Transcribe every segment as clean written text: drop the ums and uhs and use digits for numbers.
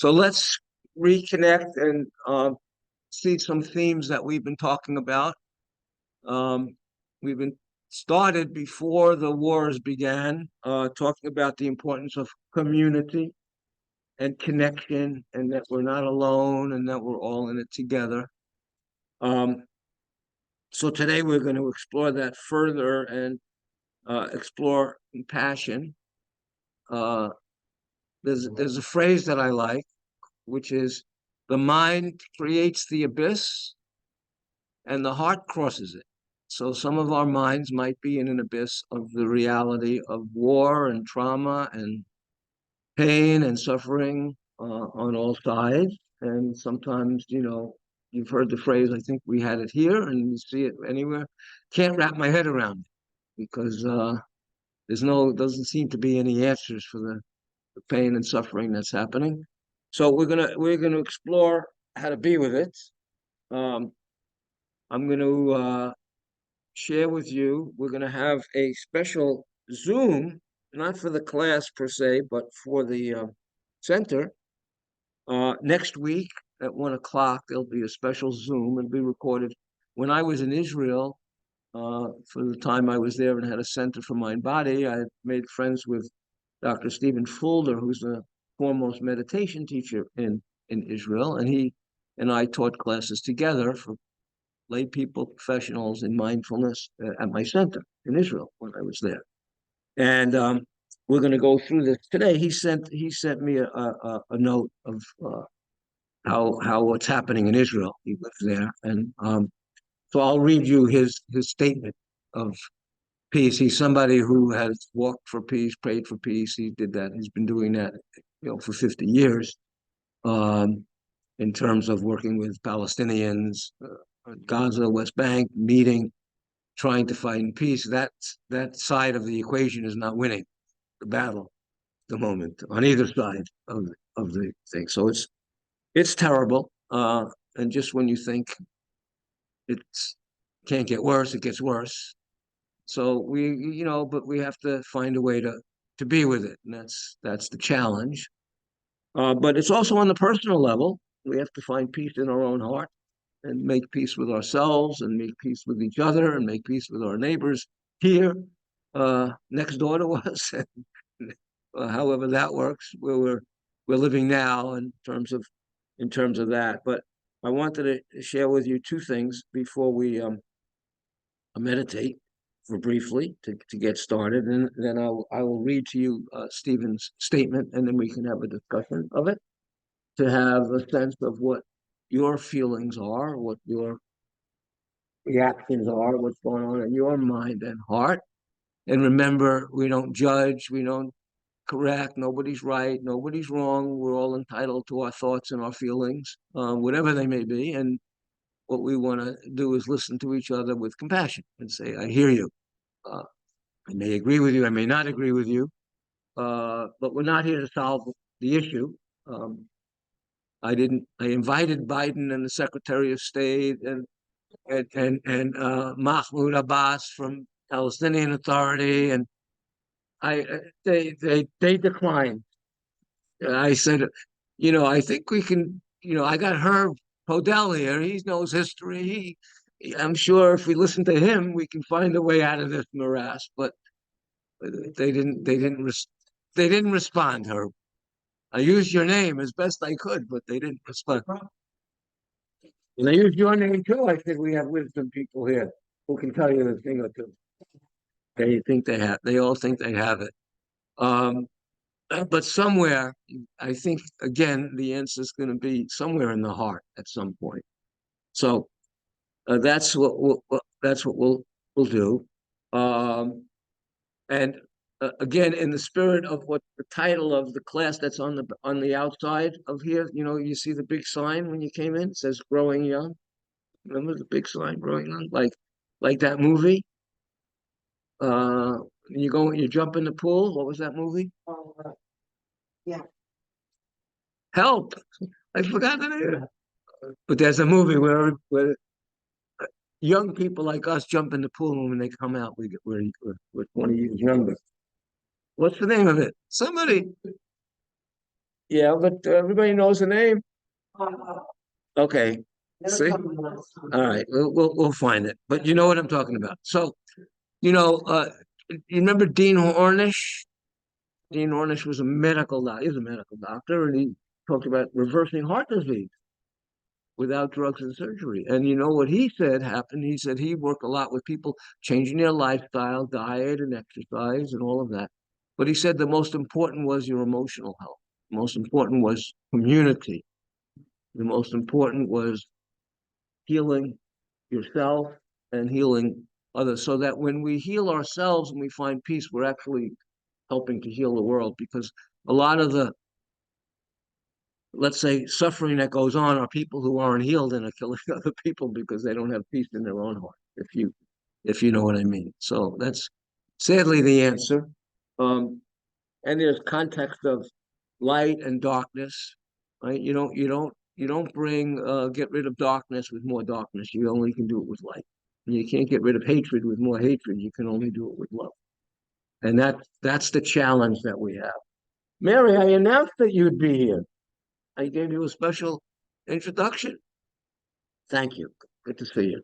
So let's reconnect and see some themes that we've been talking about. Um, we've been started before the wars began, talking about the importance of community and connection, and that we're not alone, and that we're all in it together. Um, so today we're going to explore that further and explore compassion. Uh, there's a phrase that I like, which is the mind creates the abyss and the heart crosses it. So some of our minds might be in an abyss of the reality of war and trauma and pain and suffering on all sides. And sometimes, you've heard the phrase, I think we had it here and you see it anywhere. Can't wrap my head around it because doesn't seem to be any answers for the pain and suffering that's happening. So we're gonna explore how to be with it. Um, I'm going to share with you. We're going to have a special Zoom, not for the class per se, but for the center. Next week at 1 o'clock, there'll be a special Zoom. It'll be recorded. When I was in Israel, for the time I was there and had a center for mind body, I made friends with Dr. Stephen Fulder, who's the foremost meditation teacher in Israel, and he and I taught classes together for lay people, professionals in mindfulness at my center in Israel when I was there. And we're going to go through this today. He sent me a note of how what's happening in Israel. He lives there, and so I'll read you his statement of peace. He's somebody who has walked for peace, prayed for peace. He did that. He's been doing that, for 50 years. In terms of working with Palestinians, Gaza, West Bank, meeting, trying to find peace. That side of the equation is not winning the battle at the moment on either side of the thing. So it's terrible. And just when you think it can't get worse, it gets worse. So but we have to find a way to be with it, and that's the challenge. But it's also on the personal level. We have to find peace in our own heart and make peace with ourselves and make peace with each other and make peace with our neighbors here, next door to us, and, however that works, where we're living now in terms of that. But I wanted to share with you two things before we meditate for briefly to get started, and then I will read to you Stephen's statement, and then we can have a discussion of it to have a sense of what your feelings are, what your reactions are, what's going on in your mind and heart. And remember, we don't judge, we don't correct, nobody's right, nobody's wrong. We're all entitled to our thoughts and our feelings, whatever they may be. And what we want to do is listen to each other with compassion and say, I hear you. I may agree with you, I may not agree with you, but we're not here to solve the issue. I invited Biden and the Secretary of State and Mahmoud Abbas from Palestinian Authority, and they declined. I said, I think we can. I got Herb Podell here. He knows history. I'm sure if we listen to him, we can find a way out of this morass. But they didn't. They didn't respond, Herb. I used your name as best I could, but they didn't respond. And I used your name too. I said we have wisdom people here who can tell you a thing or two. They all think they have it. Um, but somewhere, I think again, the answer is going to be somewhere in the heart at some point. So that's what we'll do. And again, in the spirit of what the title of the class that's on the outside of here, you see the big sign when you came in. It says "Growing Young." Remember the big sign, "Growing Young," like that movie. You jump in the pool. What was that movie? Oh, yeah. Help! I forgot the name. But there's a movie where young people like us jump in the pool, and when they come out, we're 20 years younger. What's the name of it? Somebody. Yeah, but everybody knows the name. Okay. See? All right, we'll find it. But you know what I'm talking about. So, you remember Dean Ornish? Dean Ornish was a medical doctor. He was a medical doctor, and he talked about reversing heart disease without drugs and surgery. And you know what he said happened? He said he worked a lot with people changing their lifestyle, diet, and exercise, and all of that. But he said the most important was your emotional health. The most important was community. The most important was healing yourself and healing others, so that when we heal ourselves and we find peace, we're actually helping to heal the world. Because a lot of the, let's say, suffering that goes on are people who aren't healed and are killing other people because they don't have peace in their own heart, if you know what I mean. So that's sadly the answer. um and there's context of light and darkness, right? You don't bring get rid of darkness with more darkness. You only can do it with light. You can't get rid of hatred with more hatred. You can only do it with love. And that's the challenge that we have. Mary, I announced that you'd be here. I gave you a special introduction. Thank you. Good to see you.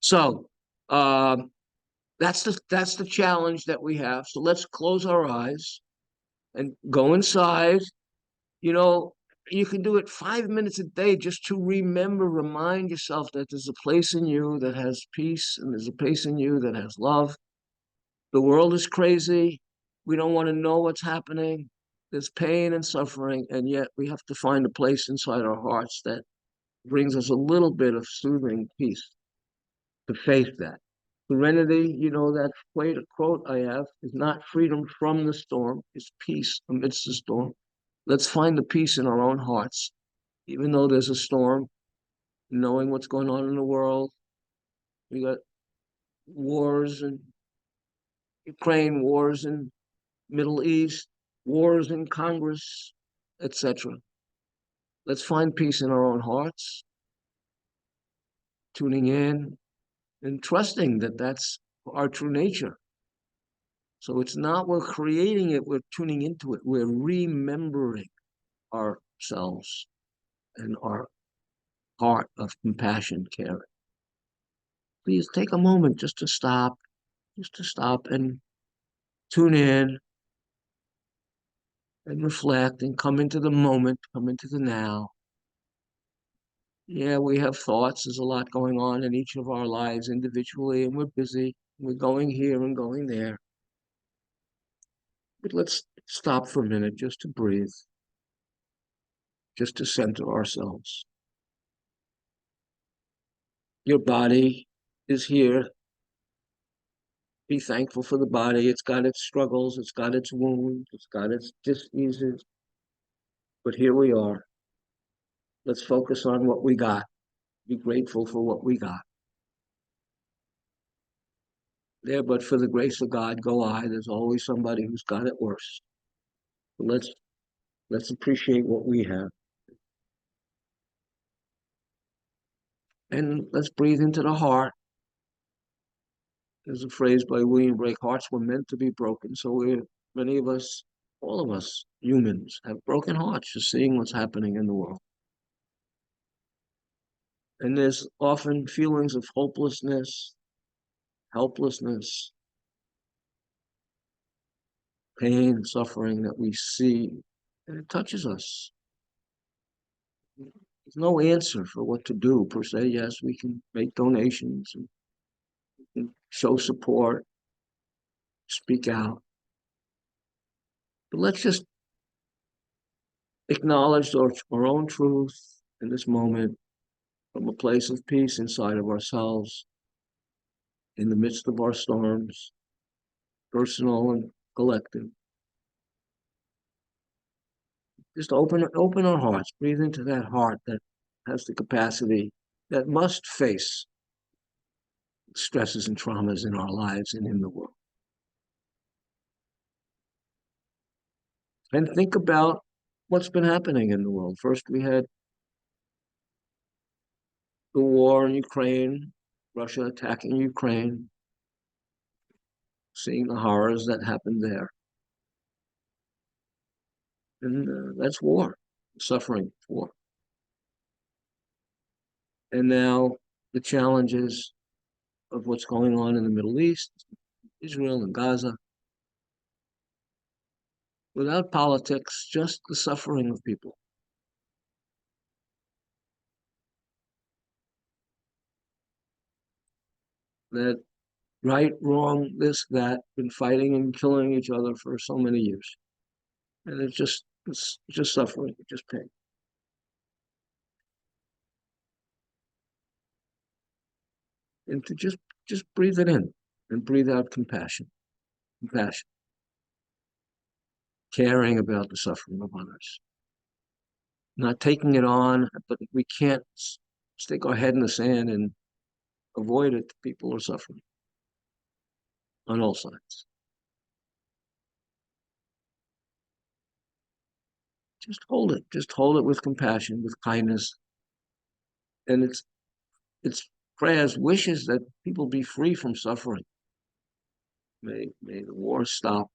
So, um, that's the challenge that we have. So let's close our eyes and go inside. You know, you can do it 5 minutes a day just to remind yourself that there's a place in you that has peace and there's a place in you that has love. The world is crazy. We don't want to know what's happening. There's pain and suffering, and yet we have to find a place inside our hearts that brings us a little bit of soothing peace to face that. Serenity, that quote I have, is not freedom from the storm, it's peace amidst the storm. Let's find the peace in our own hearts, even though there's a storm, knowing what's going on in the world. We got wars in Ukraine, wars in Middle East, wars in Congress, etc. Let's find peace in our own hearts, tuning in and trusting that that's our true nature. So it's not we're creating it, we're tuning into it, we're remembering ourselves and our heart of compassion, caring. Please take a moment just to stop and tune in and reflect and come into the moment, come into the now. Yeah, we have thoughts. There's a lot going on in each of our lives individually, and we're busy. We're going here and going there. But let's stop for a minute just to breathe, just to center ourselves. Your body is here. Be thankful for the body. It's got its struggles, it's got its wounds, it's got its diseases. But here we are. Let's focus on what we got. Be grateful for what we got. There, but for the grace of God, go I. There's always somebody who's got it worse. So let's appreciate what we have. And let's breathe into the heart. There's a phrase by William Blake, hearts were meant to be broken. So many of us, all of us humans, have broken hearts just seeing what's happening in the world. And there's often feelings of hopelessness, helplessness, pain, suffering that we see, and it touches us. There's no answer for what to do per se. Yes, we can make donations and show support, speak out. But let's just acknowledge our own truth in this moment from a place of peace inside of ourselves, in the midst of our storms, personal and collective. Just open our hearts, breathe into that heart that has the capacity, that must face stresses and traumas in our lives and in the world. And think about what's been happening in the world. First, we had the war in Ukraine, Russia attacking Ukraine, seeing the horrors that happened there. And that's war, suffering, war. And now the challenges of what's going on in the Middle East, Israel and Gaza, without politics, just the suffering of people. That right, wrong, this, that, been fighting and killing each other for so many years. And it's just suffering, just pain. And to just breathe it in and breathe out compassion, compassion, caring about the suffering of others, not taking it on, but we can't stick our head in the sand and avoid it. People are suffering on all sides. Just hold it with compassion, with kindness. And it's prayers, wishes that people be free from suffering. May the war stop.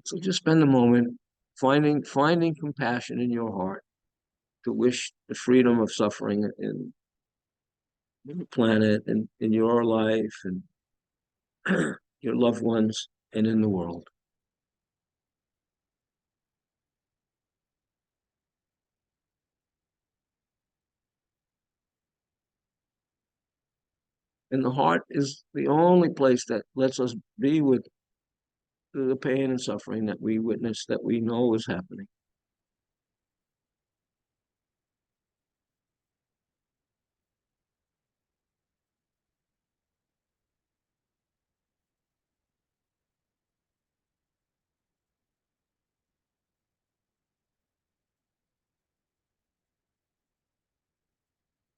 So just spend a moment finding compassion in your heart to wish the freedom of suffering in the planet and in your life and your loved ones and in the world. And the heart is the only place that lets us be with the pain and suffering that we witness, that we know is happening.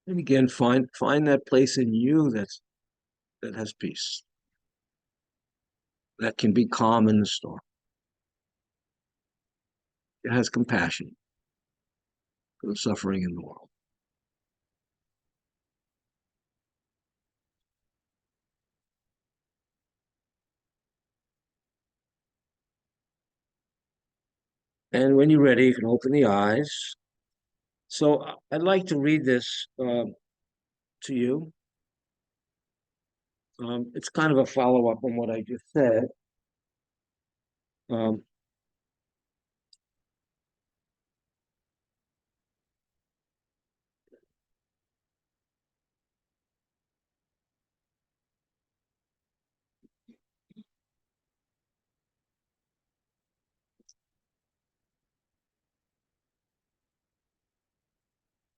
And again, find that place in you that has peace, that can be calm in the storm. It has compassion for the suffering in the world. And when you're ready, you can open the eyes. So I'd like to read this to you. It's kind of a follow up on what I just said. Um,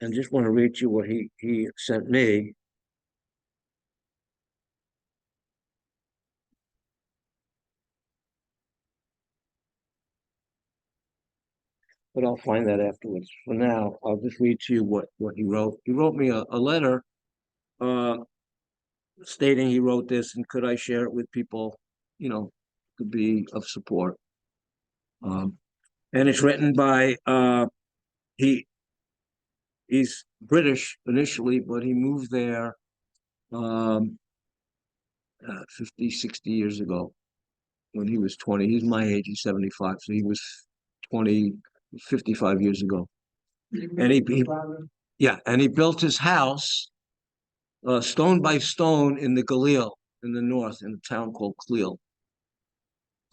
and just want to read you what he sent me. But I'll find that afterwards. For now, I'll just read to you what he wrote. He wrote me a letter uh, stating he wrote this and could I share it with people, you know, to be of support. Um, and it's written by he he's British initially, but he moved there um, 50, 60 years ago when he was 20. He's my age, he's 75, so he was 20, 55 years ago. And yeah, and he built his house stone by stone in the Galil in the north, in a town called Cleel.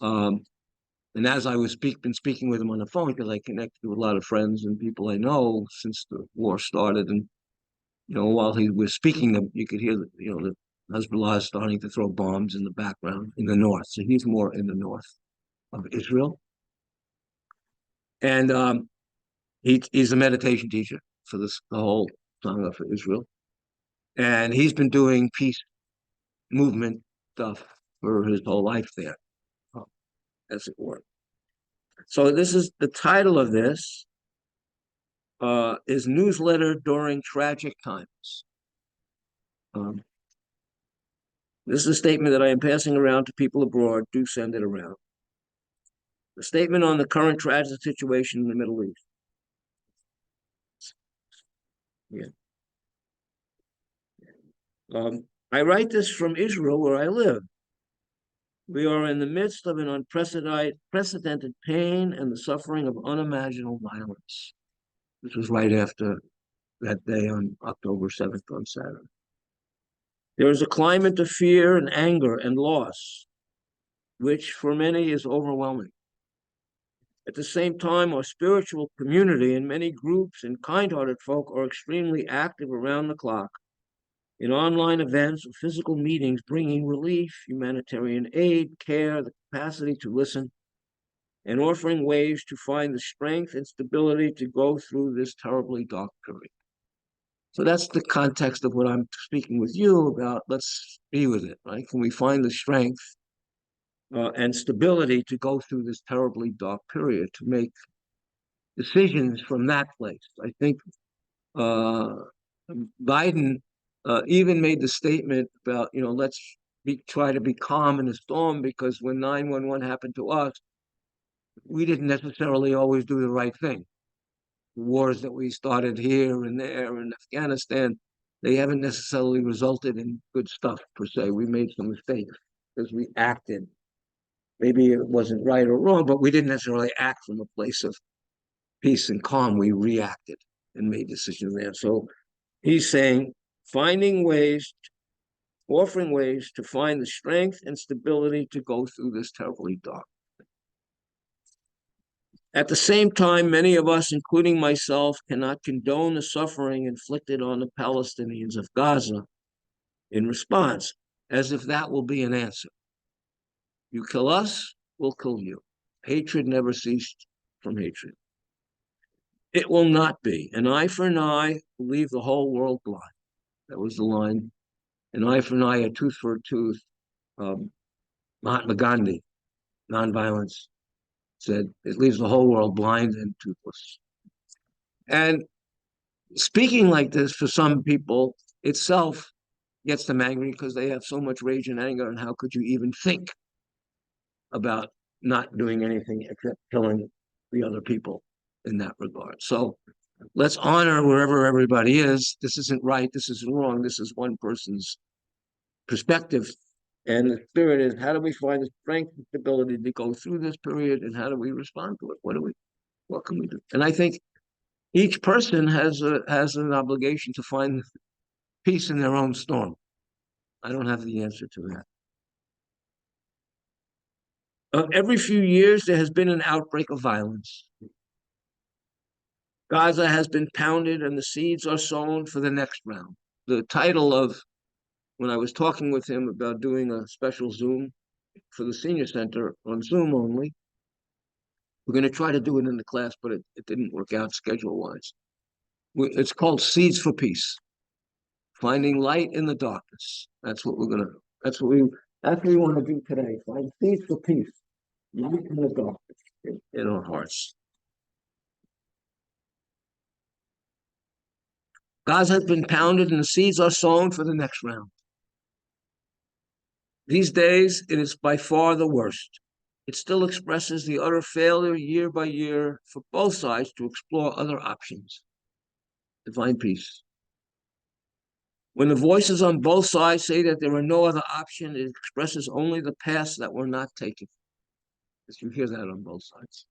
Um, and as I was been speaking with him on the phone, because I connected with a lot of friends and people I know since the war started, and while he was speaking, you could hear the Hezbollah is starting to throw bombs in the background in the north. So he's more in the north of Israel, and he's a meditation teacher for the whole Sangha for Israel, and he's been doing peace movement stuff for his whole life there, as it were. So this is the title of this is Newsletter During Tragic Times. Um, this is a statement that I am passing around to people abroad. Do send it around. A statement on the current tragic situation in the Middle East. Yeah. I write this from Israel, where I live. We are in the midst of an unprecedented pain and the suffering of unimaginable violence. This was right after that day on October 7th on Saturday. There is a climate of fear and anger and loss, which for many is overwhelming. At the same time, our spiritual community and many groups and kind-hearted folk are extremely active around the clock in online events or physical meetings, bringing relief, humanitarian aid, care, the capacity to listen, and offering ways to find the strength and stability to go through this terribly dark period. So that's the context of what I'm speaking with you about. Let's be with it, right? Can we find the strength and stability to go through this terribly dark period, to make decisions from that place? I think uh, Biden even made the statement about, let's try to be calm in the storm, because when 9/11 happened to us, we didn't necessarily always do the right thing. The wars that we started here and there in Afghanistan, they haven't necessarily resulted in good stuff per se. We made some mistakes because we acted. Maybe it wasn't right or wrong, but we didn't necessarily act from a place of peace and calm. We reacted and made decisions there. So he's saying finding ways, offering ways to find the strength and stability to go through this terribly dark. At the same time, many of us, including myself, cannot condone the suffering inflicted on the Palestinians of Gaza in response, as if that will be an answer. You kill us, we'll kill you. Hatred never ceased from hatred. It will not be. An eye for an eye will leave the whole world blind. That was the line. An eye for an eye, a tooth for a tooth. Mahatma Gandhi, nonviolence, said it leaves the whole world blind and toothless. And speaking like this, for some people itself, gets them angry because they have so much rage and anger. And how could you even think about not doing anything except killing the other people in that regard? So let's honor wherever everybody is. This isn't right. This isn't wrong. This is one person's perspective. And the spirit is, how do we find the strength and stability to go through this period, and how do we respond to it? What can we do? And I think each person has an obligation to find peace in their own storm. I don't have the answer to that. Every few years, there has been an outbreak of violence. Gaza has been pounded and the seeds are sown for the next round. The title of, when I was talking with him about doing a special Zoom for the senior center on Zoom only, we're going to try to do it in the class, but it didn't work out schedule-wise. It's called Seeds for Peace. Finding light in the darkness. That's what we want to do today. Find seeds for peace. Light in the darkness in our hearts. Gaza has been pounded and the seeds are sown for the next round. These days, it is by far the worst. It still expresses the utter failure year by year for both sides to explore other options to find peace. When the voices on both sides say that there are no other option, it expresses only the paths that were not taken. As you hear that on both sides.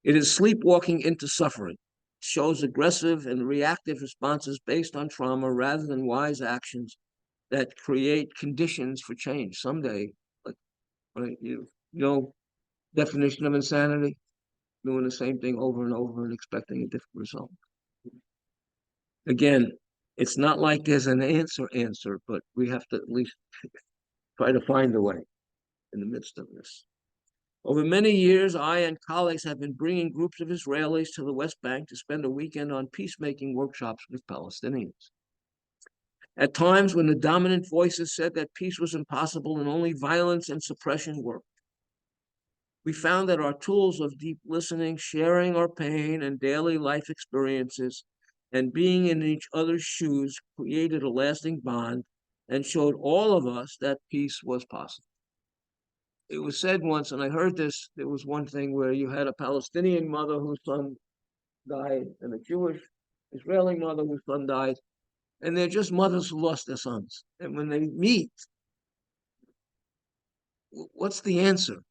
It is sleepwalking into suffering. It shows aggressive and reactive responses based on trauma rather than wise actions that create conditions for change someday. Like, right, definition of insanity, doing the same thing over and over and expecting a different result. Again, it's not like there's an answer, but we have to at least try to find a way in the midst of this. Over many years, I and colleagues have been bringing groups of Israelis to the West Bank to spend a weekend on peacemaking workshops with Palestinians. At times, when the dominant voices said that peace was impossible and only violence and suppression worked, we found that our tools of deep listening, sharing our pain and daily life experiences, and being in each other's shoes created a lasting bond and showed all of us that peace was possible. It was said once, and I heard this, there was one thing where you had a Palestinian mother whose son died and a Jewish Israeli mother whose son died, and they're just mothers who lost their sons. And when they meet, what's the answer?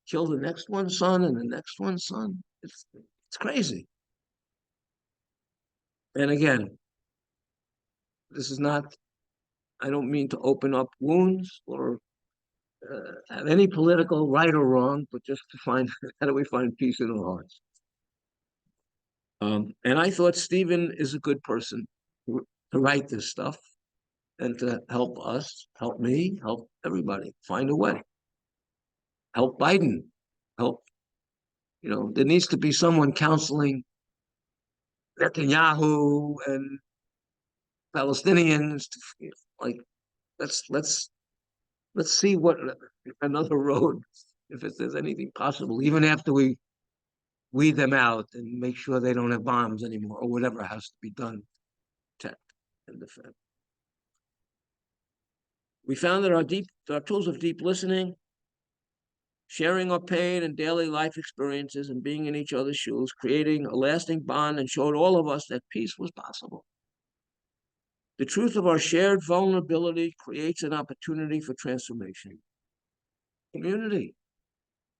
Kill the next one's son and the next one's son. It's crazy. And again, this is not. I don't mean to open up wounds or have any political right or wrong, but just to find how do we find peace in our hearts. And I thought Stephen is a good person to write this stuff and to help us, help me, help everybody find a way. Help Biden, help. There needs to be someone counseling Netanyahu and Palestinians. Like, let's see what another road, if there's anything possible, even after we weed them out and make sure they don't have bombs anymore or whatever has to be done to protect and defend. We found that our tools of deep listening, sharing our pain and daily life experiences and being in each other's shoes, creating a lasting bond, and showed all of us that peace was possible. The truth of our shared vulnerability creates an opportunity for transformation. Community,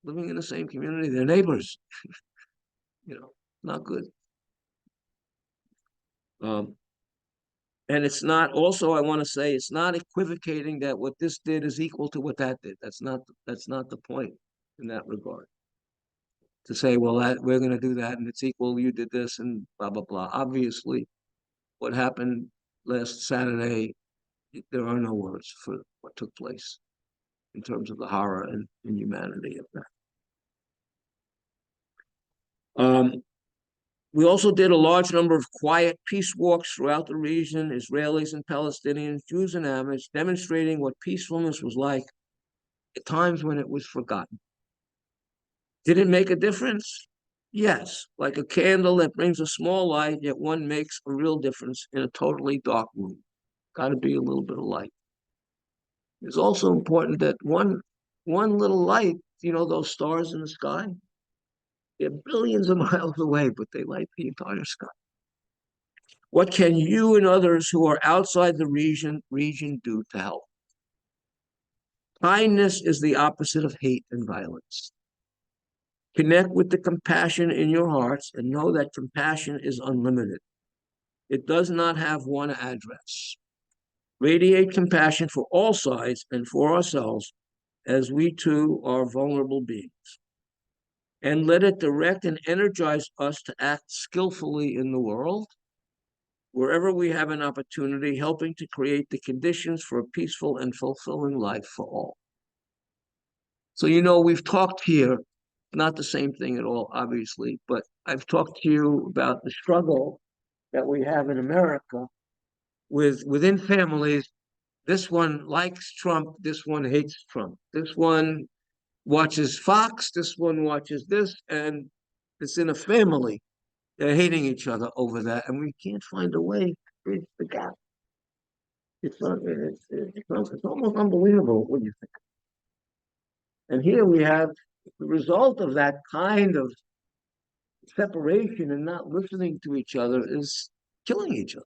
living in the same community, they're neighbors. Not good. And it's not, also, I want to say, it's not equivocating that what this did is equal to what that did. That's not the point in that regard. To say, well, we're going to do that and it's equal, you did this and blah, blah, blah. Obviously, what happened last Saturday, there are no words for what took place in terms of the horror and inhumanity of that. We also did a large number of quiet peace walks throughout the region, Israelis and Palestinians, Jews and Amish, demonstrating what peacefulness was like at times when it was forgotten. Did it make a difference? Yes, like a candle that brings a small light, yet one makes a real difference in a totally dark room. Got to be a little bit of light. It's also important that one little light, those stars in the sky, they're billions of miles away, but they light the entire sky. What can you and others who are outside the region do to help? Kindness is the opposite of hate and violence. Connect with the compassion in your hearts and know that compassion is unlimited. It does not have one address. Radiate compassion for all sides and for ourselves, as we too are vulnerable beings. And let it direct and energize us to act skillfully in the world, wherever we have an opportunity, helping to create the conditions for a peaceful and fulfilling life for all. So, we've talked here, not the same thing at all, obviously, but I've talked to you about the struggle that we have in America within families. This one likes Trump, this one hates Trump. This one watches Fox, this one watches this, and it's in a family. They're hating each other over that, and we can't find a way to bridge the gap. It's almost unbelievable when you think. And here we have the result of that kind of separation and not listening to each other is killing each other.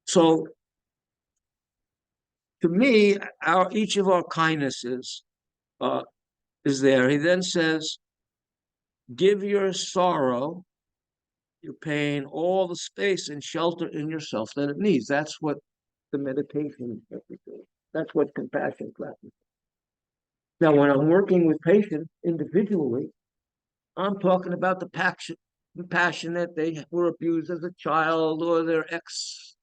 So, to me, each of our kindnesses is there. He then says, give your sorrow, your pain, all the space and shelter in yourself that it needs. That's what the meditation that we do. That's what compassion practice. Now, when I'm working with patients individually, I'm talking about the passion that they were abused as a child, or their ex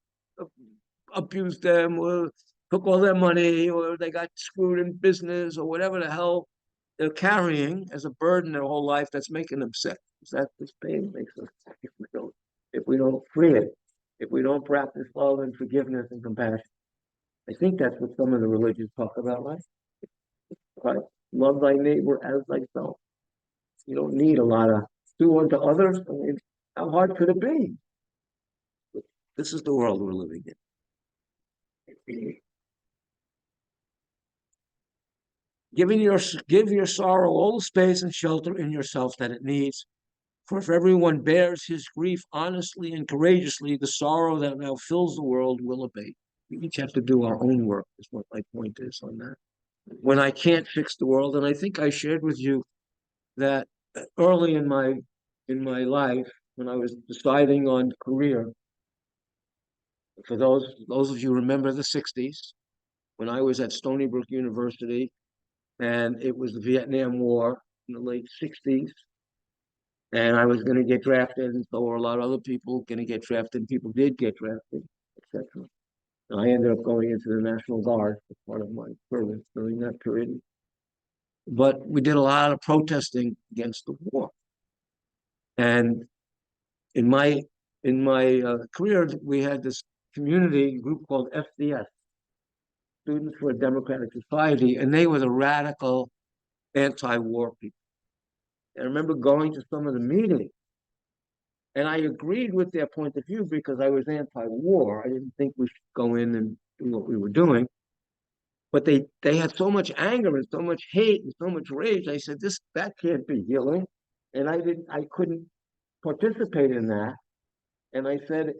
abused them, or took all their money, or they got screwed in business, or whatever the hell they're carrying as a burden their whole life that's making them sick. That this pain makes us sick if we don't free it, if we don't practice love and forgiveness and compassion. I think that's what some of the religions talk about, right? Right? Love thy neighbor as thyself. You don't need a lot of do unto others. I mean, how hard could it be? This is the world we're living in. Give your sorrow all the space and shelter in yourself that it needs. For if everyone bears his grief honestly and courageously, the sorrow that now fills the world will abate. We each have to do our own work, is what my point is on that. When I can't fix the world, and I think I shared with you that early in my life, when I was deciding on career, for those of you who remember the 60s, when I was at Stony Brook University, and it was the Vietnam War in the late 60s, and I was going to get drafted, and so were a lot of other people going to get drafted, and people did get drafted, etc. And I ended up going into the National Guard as part of my service during that period. But we did a lot of protesting against the war. And in my career, we had this community group called SDS, Students for a Democratic Society, and they were the radical anti-war people. And I remember going to some of the meetings, and I agreed with their point of view because I was anti-war. I didn't think we should go in and do what we were doing. But they had so much anger and so much hate and so much rage. I said, that can't be healing. And I couldn't participate in that. And I said,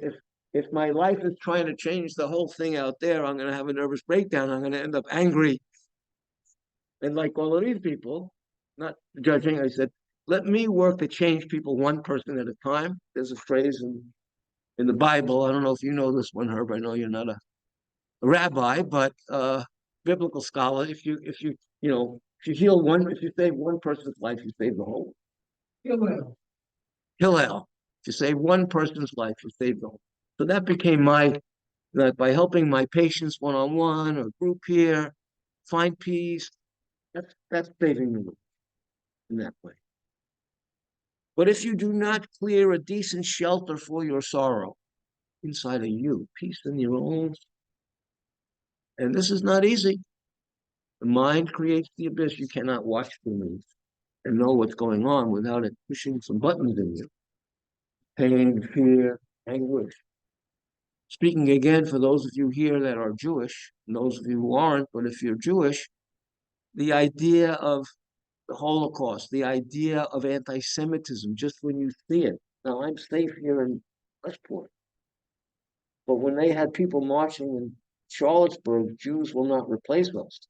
if my life is trying to change the whole thing out there, I'm going to have a nervous breakdown. I'm going to end up angry. And like all of these people, not judging, I said, let me work to change people one person at a time. There's a phrase in the Bible. I don't know if you know this one, Herb. I know you're not a rabbi, but biblical scholar. If you heal one, if you save one person's life, you save the whole. Hillel. Hillel. If you save one person's life, you save the whole. So that became that by helping my patients one-on-one or group here, find peace, that's saving the world in that way. But if you do not clear a decent shelter for your sorrow inside of you, peace in your own, and this is not easy. The mind creates the abyss. You cannot watch things and know what's going on without it pushing some buttons in you. Pain, fear, anguish. Speaking again for those of you here that are Jewish, and those of you who aren't, but if you're Jewish, the idea of the Holocaust, the idea of anti-Semitism, just when you see it. Now, I'm safe here in Westport, but when they had people marching in Charlottesburg, Jews will not replace us.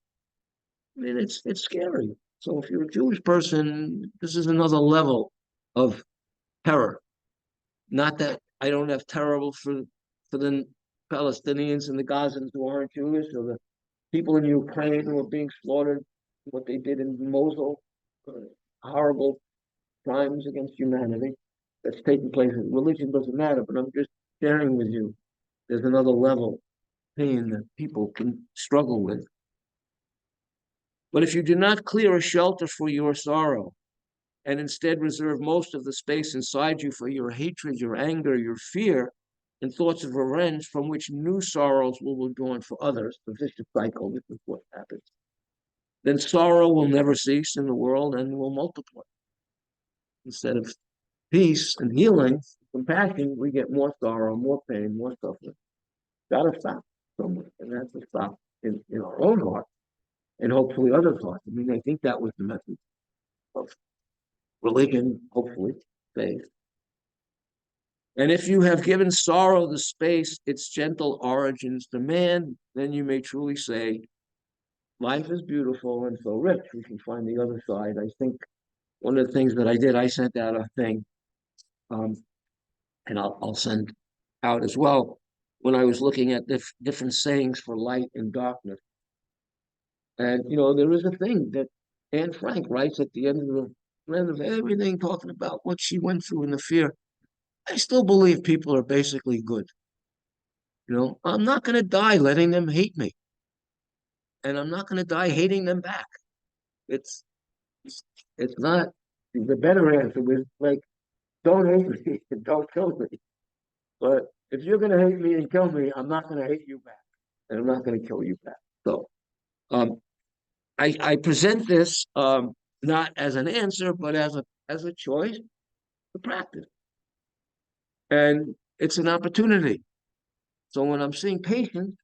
I mean, it's scary. So if you're a Jewish person, this is another level of terror. Not that I don't have terror for the Palestinians and the Gazans who aren't Jewish, or the people in Ukraine who are being slaughtered, what they did in Mosul, horrible crimes against humanity that's taking place. Religion doesn't matter, but I'm just sharing with you. There's another level of pain that people can struggle with. But if you do not clear a shelter for your sorrow, and instead reserve most of the space inside you for your hatred, your anger, your fear, and thoughts of revenge from which new sorrows will be born for others, the vicious cycle, this is what happens, then sorrow will never cease in the world and will multiply. Instead of peace and healing, compassion, we get more sorrow, more pain, more suffering. Gotta stop somewhere, and that's to stop in our own heart and hopefully others' hearts. I mean, I think that was the message of religion, hopefully, faith. And if you have given sorrow the space its gentle origins demand, then you may truly say, life is beautiful and so rich. We can find the other side. I think one of the things that I did, I sent out a thing, and I'll send out as well, when I was looking at different sayings for light and darkness. And, there is a thing that Anne Frank writes at the end of everything, talking about what she went through and the fear. I still believe people are basically good. I'm not going to die letting them hate me. And I'm not going to die hating them back. It's not, the better answer was like, don't hate me and don't kill me. But if you're going to hate me and kill me, I'm not going to hate you back. And I'm not going to kill you back. So I present this not as an answer, but as a choice to practice. And it's an opportunity. So when I'm seeing patients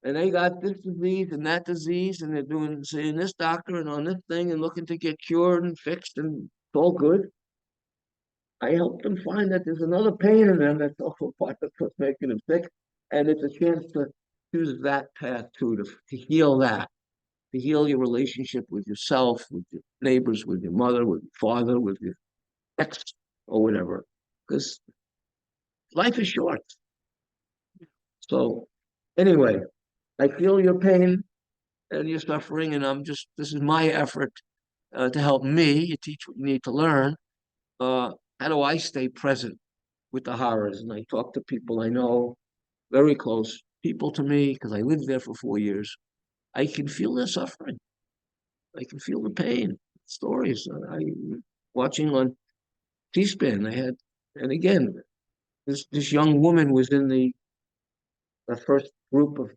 and they got this disease and that disease, and they're seeing this doctor and on this thing and looking to get cured and fixed, and it's all good. I help them find that there's another pain in them that's also part of what's making them sick. And it's a chance to choose that path too, to heal that, to heal your relationship with yourself, with your neighbors, with your mother, with your father, with your ex, or whatever. Because life is short. So, anyway, I feel your pain and your suffering, and this is my effort to help me. You teach what you need to learn. How do I stay present with the horrors? And I talk to people I know, very close people to me, because I lived there for 4 years. I can feel their suffering. I can feel the pain. Stories. I watching on C-SPAN. I had, and again, this young woman was in the first group of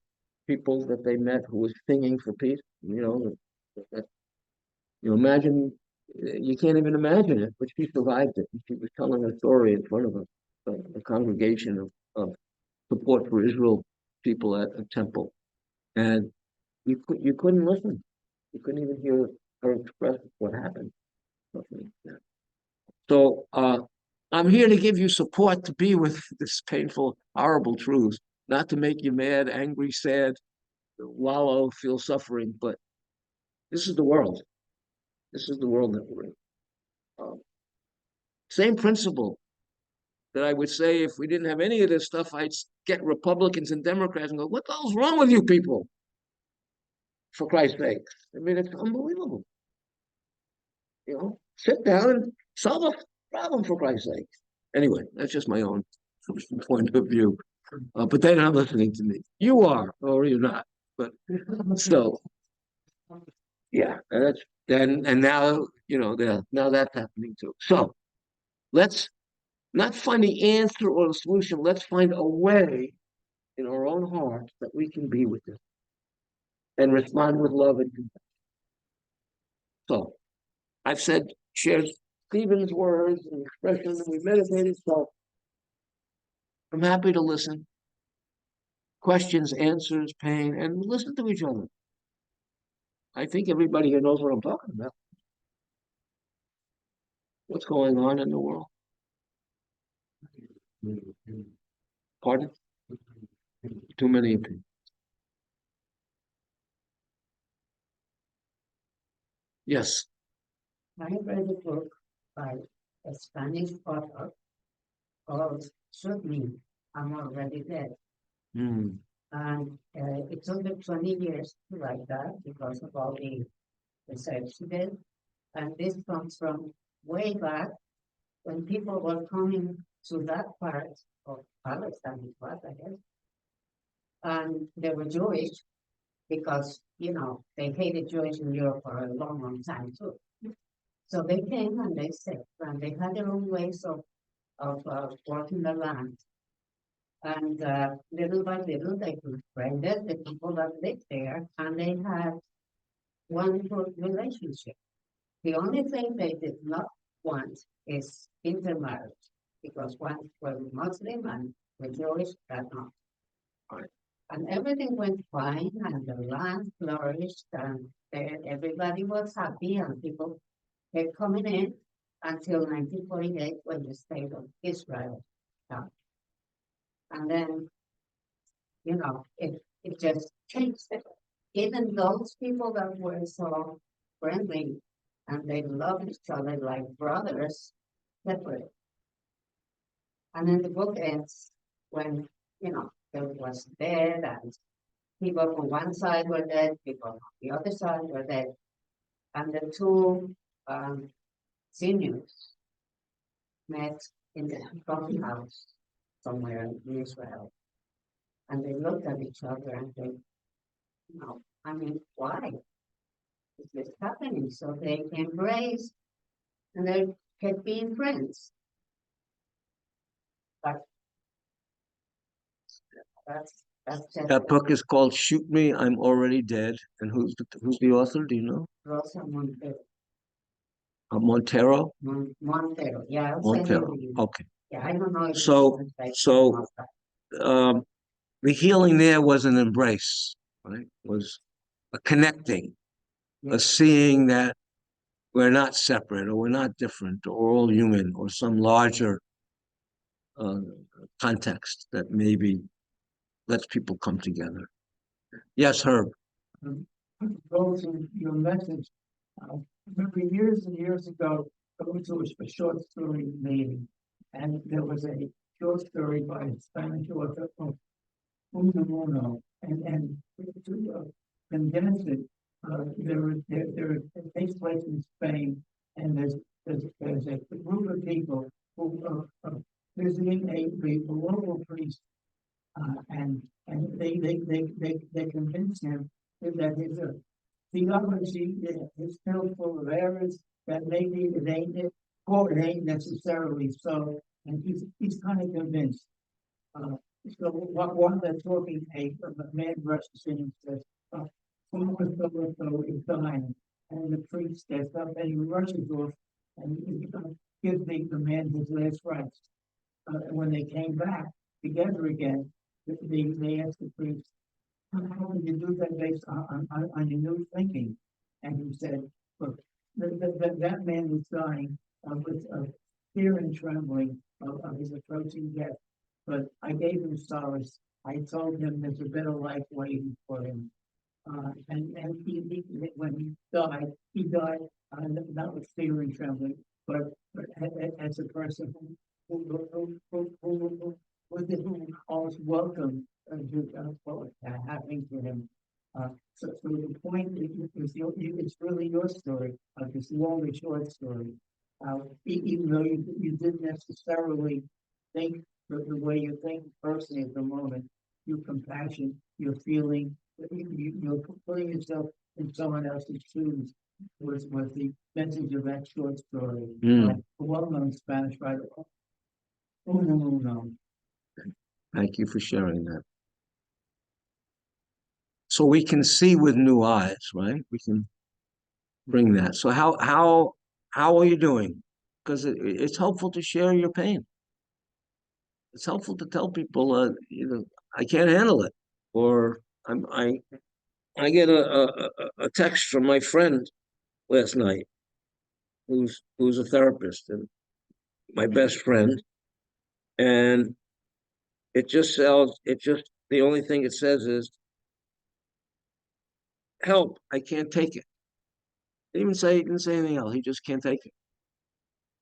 people that they met who was singing for peace. That, imagine, you can't even imagine it, but she survived it. She was telling her story in front of a congregation of support for Israel people at a temple, and you couldn't listen. You couldn't even hear her express what happened. So I'm here to give you support to be with this painful, horrible truth, not to make you mad, angry, sad, wallow, feel suffering, but this is the world. This is the world that we're in. Um, Same principle that I would say if we didn't have any of this stuff, I'd get Republicans and Democrats and go, what the hell's wrong with you people? For Christ's sake. I mean, it's unbelievable. Sit down and solve a problem for Christ's sake. Anyway, that's just my own point of view. But they're not listening to me. You are, or you're not. But so, yeah, that's then, and now, now that's happening too. So let's not find the answer or the solution. Let's find a way in our own hearts that we can be with it and respond with love and compassion. So I've shared Stephen's words and expressions, and we've meditated. So I'm happy to listen. Questions, answers, pain, and listen to each other. I think everybody here knows what I'm talking about. What's going on in the world? Pardon? Too many opinions. Yes. I read a book by a Spanish author called Shoot Me, I'm Already Dead. Mm. And it took me 20 years to write that because of all the research he did. And this comes from way back when people were coming to that part of Palestine, it was, I guess. And they were Jewish because, they hated Jewish in Europe for a long, long time too. So they came and they said, and they had their own ways of working the land. And little by little, they befriended the people that lived there, and they had one good relationship. The only thing they did not want is intermarriage, because one was Muslim and the Jewish that not. And everything went fine, and the land flourished, and everybody was happy, and people kept coming in until 1948 when the state of Israel started. And then, it just changed. Even those people that were so friendly and they loved each other like brothers separate. And then the book ends when, there was dead and people from one side were dead, people on the other side were dead. And the two seniors met in the coffee house somewhere in Israel. And they looked at each other and they, why is this happening? So they embraced and they kept being friends. But that's just That book is called "Shoot Me, I'm Already Dead." And who's the author? Do you know? Rosa Montero. Montero. Montero. Yeah, I'll send Montero. you. Okay. Yeah, I don't know. So the healing there was an embrace, right? Was a connecting, a seeing that we're not separate or we're not different or we're all human or some larger uh, context that maybe lets people come together. Yes, Herb. um, goes in your message. I remember years and years ago, going to a short story meeting, and there was a short story by a Spanish author of Unamuno, and to condense it, it takes place in Spain, and there's a group of people who are visiting a local priest, and they convince him that his theology is filled full of errors, that maybe it ain't it, or it ain't necessarily so, and he's kind of convinced. Uh, so while they're talking, a man rushes in and says, uh, so is dying, and the priest gets up and he rushes off and gives the man his last rites. And when they came back together again, they asked the priest, how did you do that based on your new thinking? And he said, look, that man was dying with fear and trembling of his approaching death. But I gave him solace. I told him there's a better life waiting for him. And when he died not with fear and trembling, but as a person who always welcomed what was happening to him. So the point it's really your story, this long and short story. Even though you didn't necessarily think the way you think personally at the moment, your compassion, your feeling, you're putting yourself in someone else's shoes was the message of that short story. A well-known Spanish writer. Uno. Thank you for sharing that. So we can see with new eyes, right? We can bring that. So how are you doing? Because it's helpful to share your pain. It's helpful to tell people, I can't handle it, or I get a text from my friend last night, who's a therapist and my best friend, and the only thing it says is, help, I can't take it. He didn't say anything else. He just can't take it.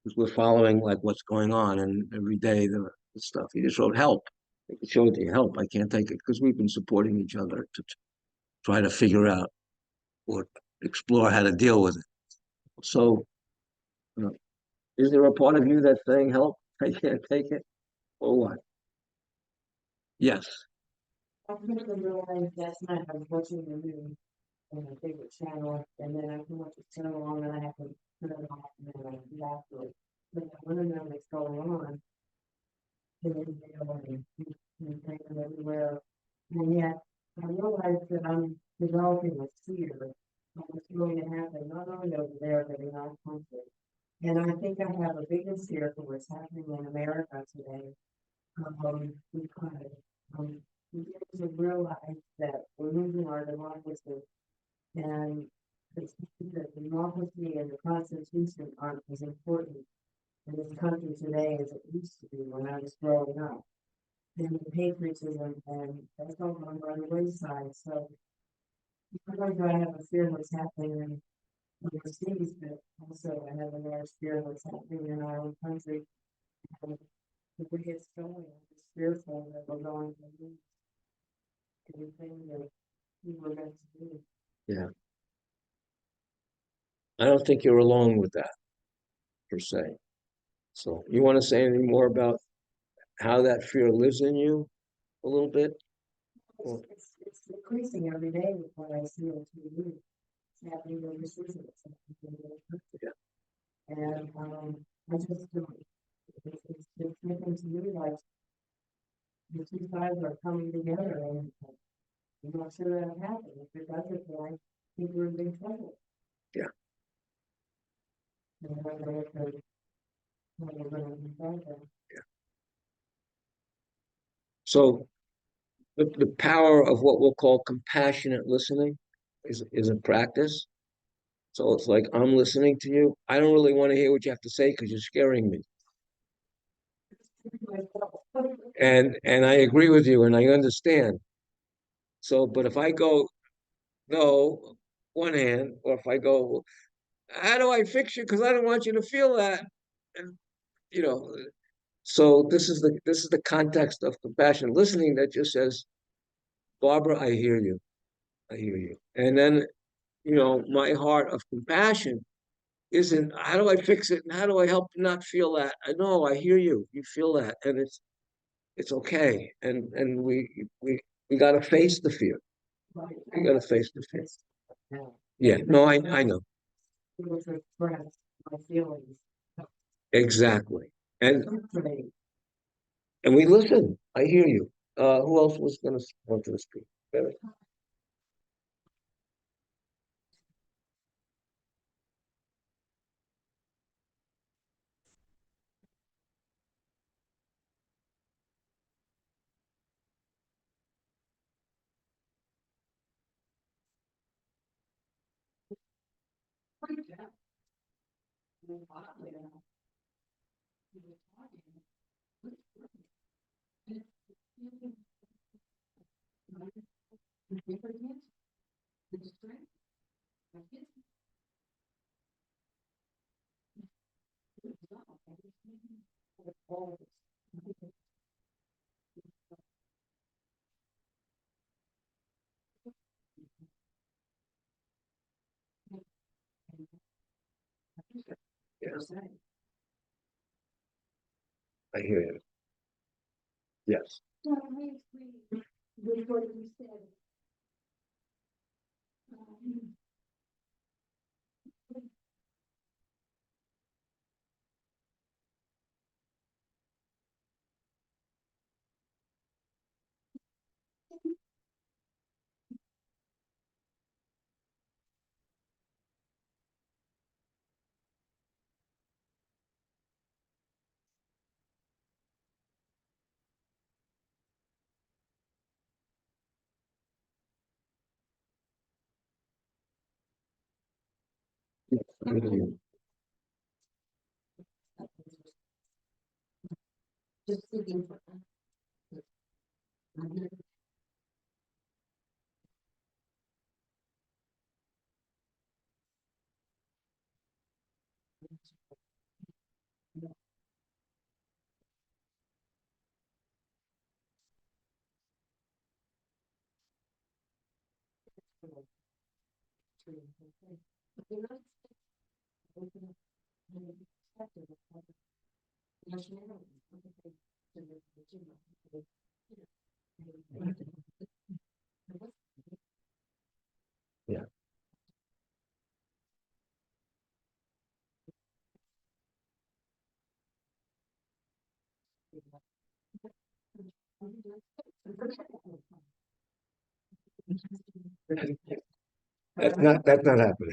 Because we're following like what's going on and every day the stuff. He just wrote help. I can show it to you, help, I can't take it. Because we've been supporting each other to try to figure out or explore how to deal with it. So, you know, is there a part of you that's saying help? I can't take it, or what? Yes. I think I realized last night I was watching the news on my favorite channel, and then I can watch the channel on and I have to turn it off and then I get after it. But I want to know what's going on. And then taken everywhere. And yet I realized that I'm developing a fear of what's going to happen, not only over there, but in our country. And I think I have a bigger fear for what's happening in America today. Because we need to realize that we're losing our democracy, and the democracy and the Constitution aren't as important in this country today as it used to be when I was growing up. And the patriotism and that's all gone by the wayside. So because I have a fear of what's happening in overseas, but also I have a large fear of what's happening in our own country. And the way it's going, I'm just fearful that we're going to lose everything that we were meant to do. Yeah. I don't think you're alone with that, per se. So you want to say anything more about how that fear lives in you a little bit? It's increasing every day with what I see on TV. It's happening overseas. It's happening in the country. And I just don't. It's making to me like the two sides are coming together, and I'm not sure that'll happen. If it doesn't, then I think we're in big trouble. Yeah. And I don't know if we're going to confront them. So the power of what we'll call compassionate listening is a practice. So it's like, I'm listening to you. I don't really want to hear what you have to say because you're scaring me. And I agree with you and I understand. So, but if I go one hand, or if I go, how do I fix you? Because I don't want you to feel that. And you know, so this is the context of compassion listening that just says, Barbara, I hear you. I hear you. And then, my heart of compassion isn't how do I fix it and how do I help you not feel that? I know I hear you. You feel that. And it's okay. And we gotta face the fear. We gotta face the fear. Yeah, no, I know. Able to express my feelings. Exactly. And Right. and we listen. I hear you. Who else was gonna want to speak? Barry? Yes, I hear you. Yes. No, I agree with what you said. Um, I hear you. Just thinking for Yeah. That's not happening.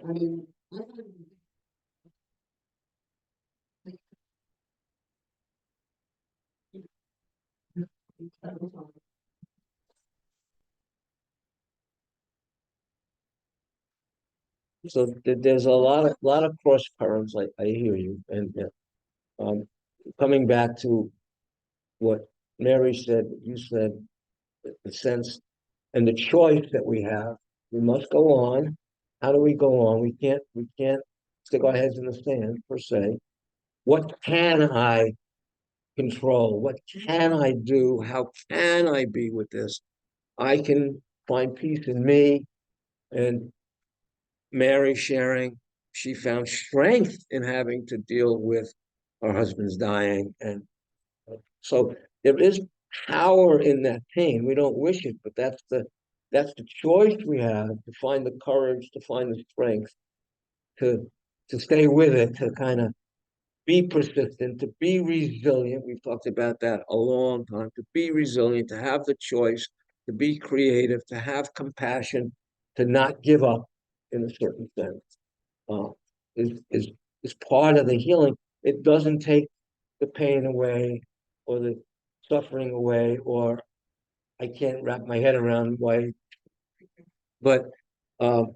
I mean, So there's a lot of cross currents. I hear you. And um, coming back to what Mary said, what you said, the sense and the choice that we have, we must go on. How do we go on? We can't stick our heads in the sand per se. What can I control? What can I do? How can I be with this? I can find peace in me. And Mary sharing, she found strength in having to deal with her husband's dying. And so there is power in that pain. We don't wish it, but that's the choice we have to find the courage, to find the strength, to stay with it, to kind of be persistent, to be resilient. We've talked about that a long time. To be resilient, to have the choice, to be creative, to have compassion, to not give up in a certain sense, uh, is is is part of the healing. It doesn't take the pain away or the suffering away, or I can't wrap my head around why, but um,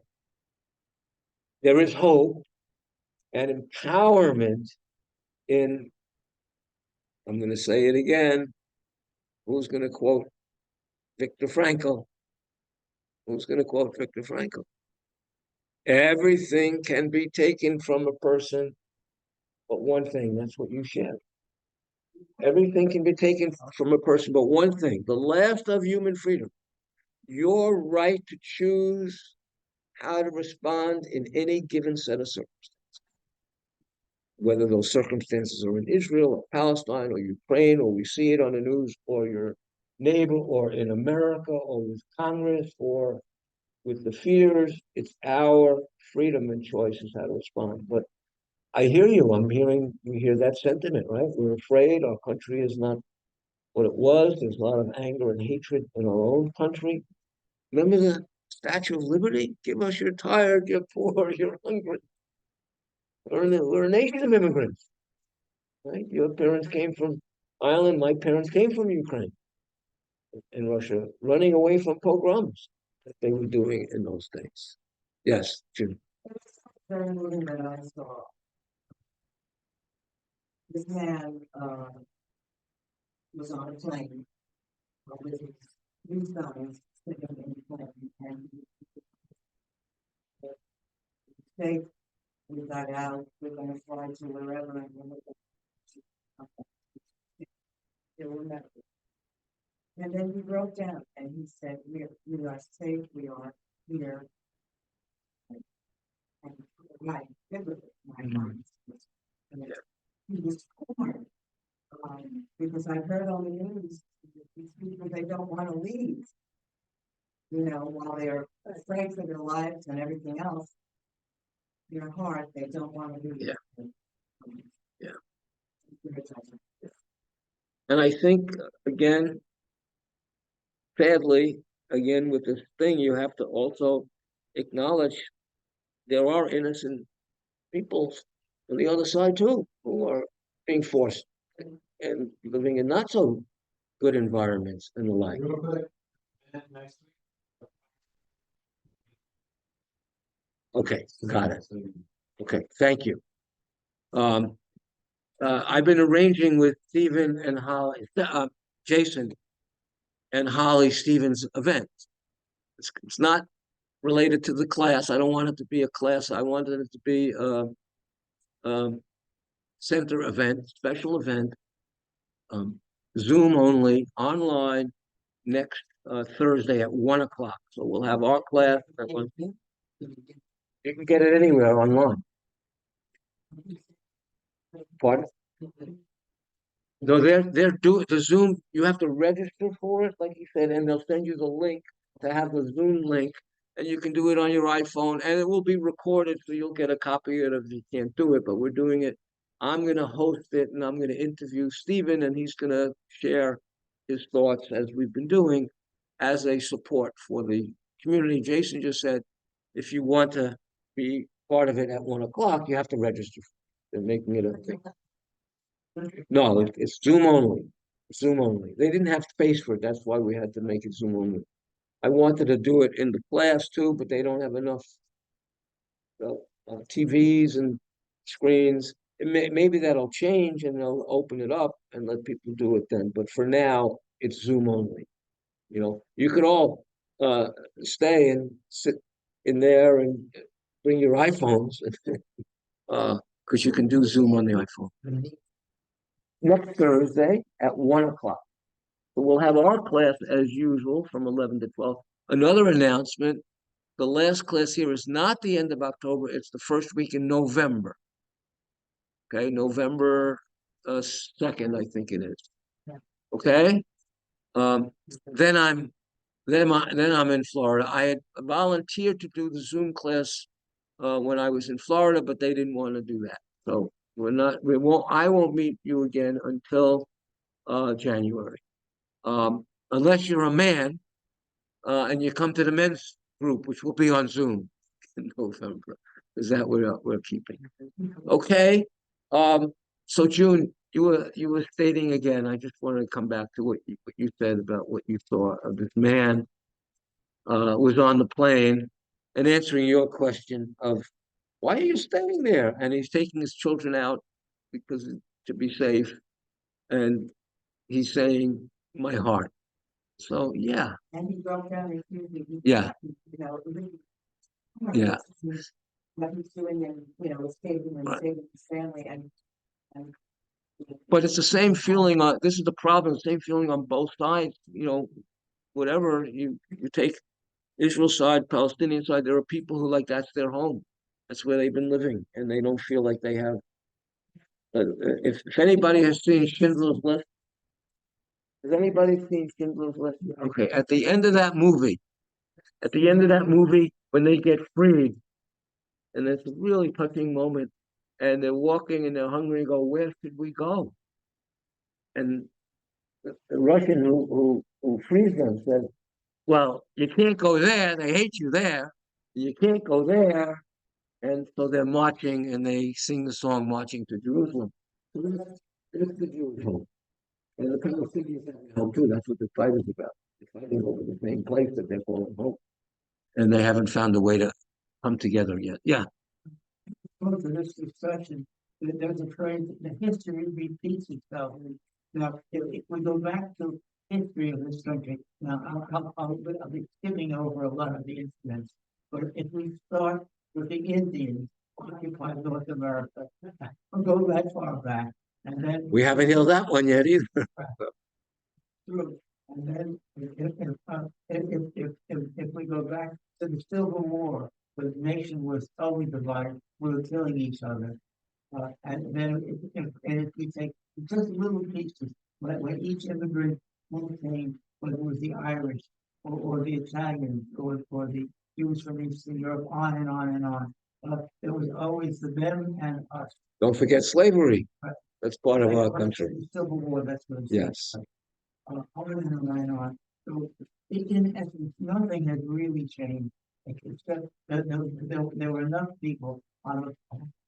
there is hope and empowerment in, I'm going to say it again. Who's going to quote Viktor Frankl? Who's going to quote Viktor Frankl? Everything can be taken from a person, but one thing, that's what you shared. Everything can be taken from a person, but one thing, the last of human freedom, your right to choose how to respond in any given set of circumstances. Whether those circumstances are in Israel or Palestine or Ukraine, or we see it on the news, or your neighbor, or in America, or with Congress, or with the fears, it's our freedom and choices how to respond. But I hear you. We hear that sentiment, right? We're afraid our country is not what it was. There's a lot of anger and hatred in our own country. Remember the Statue of Liberty? Give us, you're tired, you're poor, you're hungry. We're a nation of immigrants, right? Your parents came from Ireland. My parents came from Ukraine and Russia, running away from pogroms that they were doing in those days. Yes, Jim. Very moving that I saw. This man, was on a plane with his three sons sitting in the plane, and they, we got out, we're gonna fly to wherever, and we're gonna. And then he wrote down, and he said, we are safe, we are here. And my, my mind was, and he was torn. Because I heard on the news, these people, they don't want to leave. You know, while they're afraid for their lives and everything else, their heart, they don't want to leave. Yeah. Yeah. And I think, again, sadly, again, with this thing, you have to also acknowledge there are innocent people on the other side too, who are being forced and living in not so good environments and the like. Okay, got it. Okay, thank you. I've been arranging with Stephen and Holly, Jason and Holly Stevens' event. It's not related to the class. I don't want it to be a class. I wanted it to be a center event, special event, Zoom only, online, next Thursday at 1 o'clock. So we'll have our class. You can get it anywhere online. Pardon? No, they're doing the Zoom. You have to register for it, like you said, and they'll send you the link to have the Zoom link, and you can do it on your iPhone, and it will be recorded, so you'll get a copy of it if you can't do it. But we're doing it. I'm going to host it, and I'm going to interview Stephen, and he's going to share his thoughts as we've been doing, as a support for the community. Jason just said, if you want to be part of it at 1 o'clock, you have to register. They're making it a thing. No, it's Zoom only. Zoom only. They didn't have space for it. That's why we had to make it Zoom only. I wanted to do it in the class too, but they don't have enough TVs and screens. Maybe that'll change and they'll open it up and let people do it then. But for now, it's Zoom only. You know, you could all stay and sit in there and bring your iPhones because you can do Zoom on the iPhone. Next Thursday at 1 o'clock. So we'll have our class as usual from 11 to 12. Another announcement, the last class here is not the end of October, it's the first week in November. Okay, November 2nd, I think it is. Okay? Then I'm in Florida. I had volunteered to do the Zoom class when I was in Florida, but they didn't want to do that. So I won't meet you again until January. Unless you're a man and you come to the men's group, which will be on Zoom in November. Is that we're keeping? Okay. Um, so June, you were stating again. I just wanted to come back to what you said about what you saw of this man was on the plane and answering your question of why are you staying there? And he's taking his children out because to be safe, and he's saying my heart. So yeah, And he broke down and yeah, yeah. what he's doing and, saving and Right. saving his family and. But it's the same feeling on, this is the problem, same feeling on both sides, whatever you take Israel side, Palestinian side, there are people who like that's their home. That's where they've been living and they don't feel like they have. If anybody has seen Schindler's List, has anybody seen Schindler's List? Okay, at the end of that movie, when they get freed, and it's a really touching moment, and they're walking and they're hungry and go, where should we go? And the Russian who frees them says, well, you can't go there. They hate you there. You can't go there. And so they're marching and they sing the song Marching to Jerusalem. So that's the Jewish home. And the Palestinians have home too. That's what the fight is about. They're fighting over the same place that they're calling home. And they haven't found a way to come together yet. Yeah. Most of this discussion, there's a phrase, the history repeats itself. Now, if we go back to history of this country, now I'll be skipping over a lot of the incidents, but if we start with the Indians occupied North America, we'll go that far back, and then We haven't healed that one yet either. through, and then if we go back to the Civil War, the nation was totally divided. We were killing each other. And then if we take just little pieces, when each immigrant came, whether it was the Irish or the Italians or the Jews from Eastern Europe, on and on and on. There was always the them and us. Don't forget slavery. Right. That's part of our Right, country. the Civil War, that's what it's Yes. on and on. So in essence, nothing has really changed, except that there were enough people on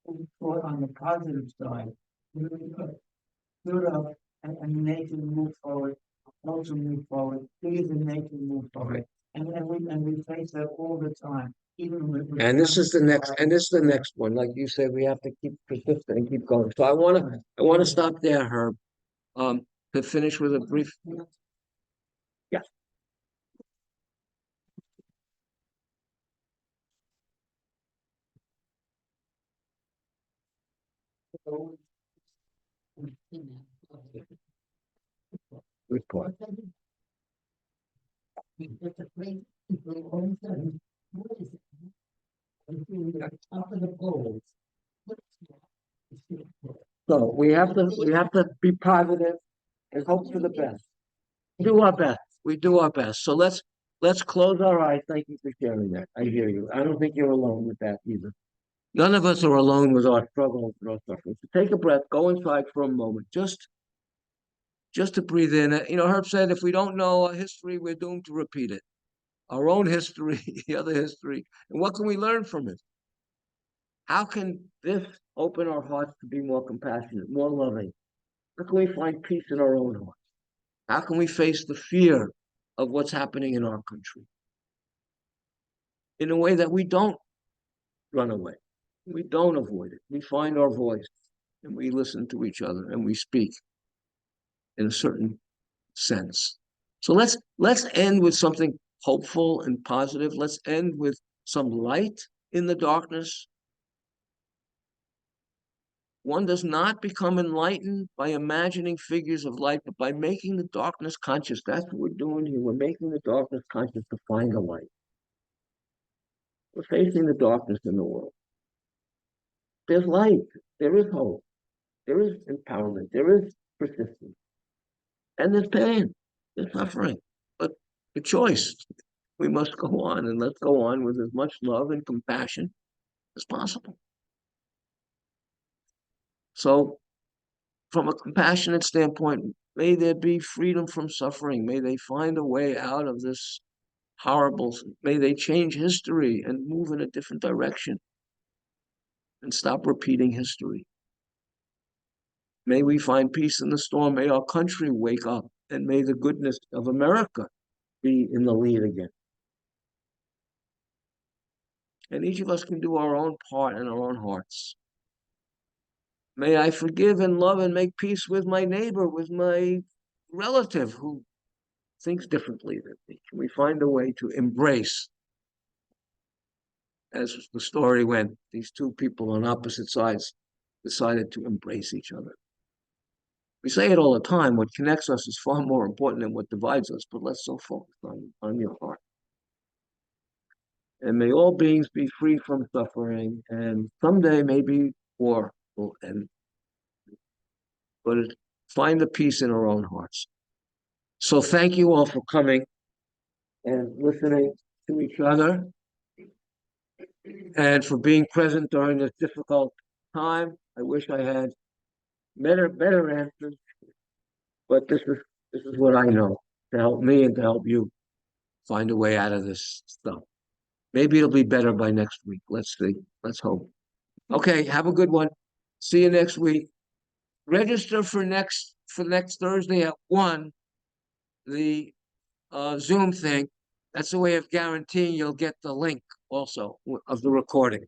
the positive side who stood up and the nation moved forward, also moved forward, we as a nation moved forward. And we face that all the time, even with. And this is the next one. Like you said, we have to keep persistent and keep going. So I wanna stop there, Herb. To finish with a brief. Yeah. Report. So we have to be positive and hope for the best. Do our best. We do our best. So let's close our eyes. Thank you for sharing that. I hear you. I don't think you're alone with that either. None of us are alone with our struggles and our suffering. So take a breath, go inside for a moment, just to breathe in. Herb said, if we don't know our history, we're doomed to repeat it. Our own history, the other history, and what can we learn from it? How can this open our hearts to be more compassionate, more loving? How can we find peace in our own hearts? How can we face the fear of what's happening in our country in a way that we don't run away? We don't avoid it. We find our voice and we listen to each other and we speak in a certain sense. So let's end with something hopeful and positive. Let's end with some light in the darkness. One does not become enlightened by imagining figures of light, but by making the darkness conscious. That's what we're doing here. We're making the darkness conscious to find the light. We're facing the darkness in the world. There's light. There is hope. There is empowerment. There is persistence. And there's pain. They're suffering, but the choice. We must go on, and let's go on with as much love and compassion as possible. So, from a compassionate standpoint, may there be freedom from suffering. May they find a way out of this horrible, may they change history and move in a different direction and stop repeating history. May we find peace in the storm. May our country wake up, and may the goodness of America be in the lead again. And each of us can do our own part in our own hearts. May I forgive and love and make peace with my neighbor, with my relative who thinks differently than me. Can we find a way to embrace, as the story went, these two people on opposite sides decided to embrace each other. We say it all the time, what connects us is far more important than what divides us, but let's so focus on your heart. And may all beings be free from suffering, and someday maybe war will end. But find the peace in our own hearts. So thank you all for coming and listening to each other and for being present during this difficult time. I wish I had better answers, but this is what I know to help me and to help you find a way out of this stuff. Maybe it'll be better by next week. Let's see. Let's hope. Okay, have a good one. See you next week. Register for next Thursday at 1, the Zoom thing. That's a way of guaranteeing you'll get the link also of the recording.